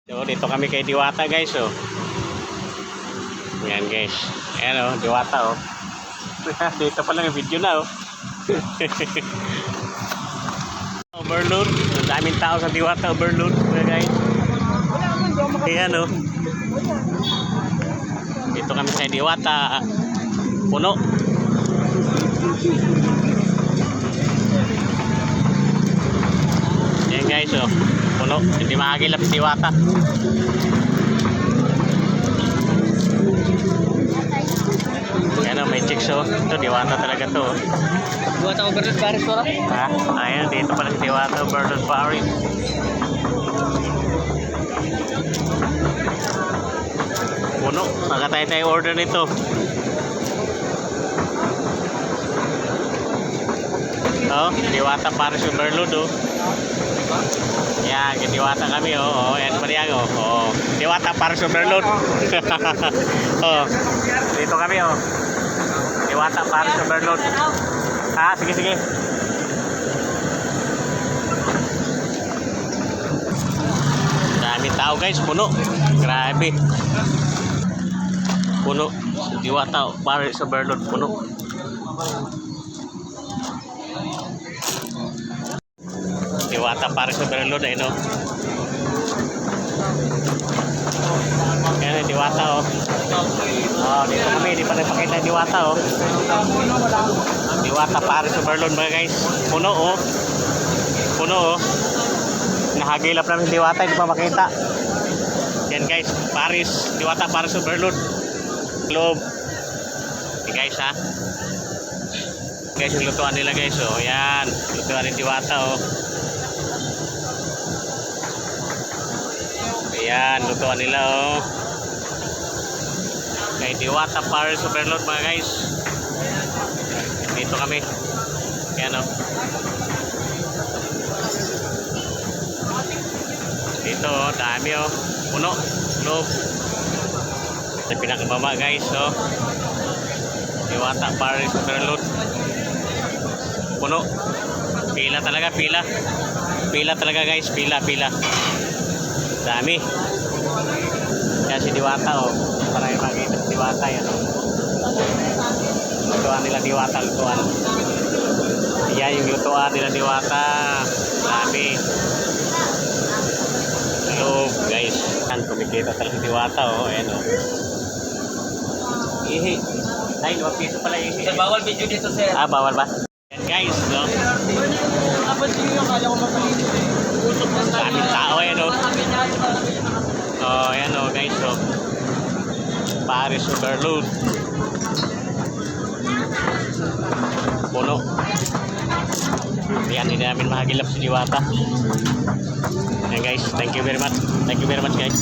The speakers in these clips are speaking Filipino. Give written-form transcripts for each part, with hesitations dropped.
So, dito kami kay Diwata guys, oh. Yan guys. Ayan oh, Diwata oh. Dito pa lang yung video na oh. Overload. Ang daming tao sa Diwata overload guys. Ayan oh. Dito kami kay Diwata. Puno. Ayan guys oh. Puno. Hindi makakilap si Diwata. Ayan oh, may chicks oh. Ito Diwata talaga to oh. Diwata overload Paris ko Ha? Ayan, dito pala si Diwata overload Paris. Puno. Magkatay-tay order nito. Oh, Diwata Paris overload oh. Yan, Diwata kami oh. Oh, yan pa riyan oh. Oh, Diwata Paris overload. Oh. Dito kami oh. Diwata Paris overload. Ah, sige sige. Dami tao guys, puno. Grabe. Puno. Diwata Paris overload puno. Diwata Paris overload ay no. Yan Diwata oh. Oh, dito kami, di pa nagpakita Diwata oh. Diwata Paris overload mga guys. Puno oh. Puno oh. Nahagilap namin Diwata, hindi pa makita. Yan guys, Paris, Diwata Paris overload. Globe. Okay guys ha. Guys, yung lutuan nila guys oh. Yan, lutuan ni Diwata oh. Ayan, lutuan nila oh. Kay Diwata Paris overload mga guys. Dito kami. Ayan oh. Dito oh, dami oh. Puno. Globe. Sa pinakababa guys oh. Diwata Paris overload. Puno. Pila talaga, pila. Pila talaga guys, pila. Dami. Kaya si Diwata oh. Para yung makita si Diwata yan oh. Lutuan nila Diwata, lutuan. Yan yung lutuan nila Diwata. Dami. Hello guys. Yan, kumikita talaga si Diwata oh. Ayan oh. Ihi. Ay, 2 piso pala ihi. Sir, bawal video dito sir. Ah, bawal ba? Yan guys, no? Abot yung kala ko mapalinis eh. Daming tao yan oh. Oh, yan oh guys oh. Paris overload. Puno. Yan, hindi namin mahagilap si Diwata. Yan guys, thank you very much. Thank you very much guys.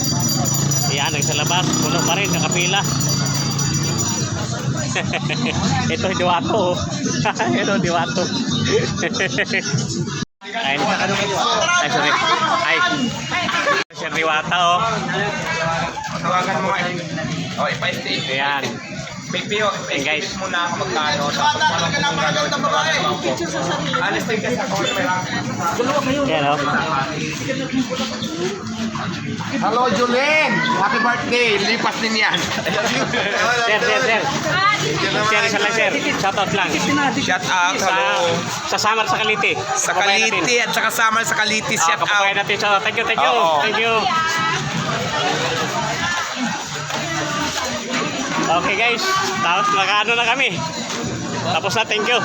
Yan, sa labas, puno pa rin, nakapila. Ito Diwata oh. Ito Diwata. Ay, sorry. Ay. Sir Diwata oh. Tawagan mo kayo. Oh, ipa-state. Ayan. Pipio, guys. muna ako magkano. Tapos parang kung gagawin ng babae. Alis din kasi ako na Ayan oh. Hello, Julene! Happy birthday! Lipas din yan. Sir. Sir, isa lang sir. Shoutout lang. Shout out, hello. Sa Samar sa Kaliti. Sa Kaliti at saka Samar sa Kaliti. Shout out. Kapabayan natin. Shoutout. Thank you. Oo. Thank you. Okay guys. Tapos nakaano na kami. Tapos na. Thank you.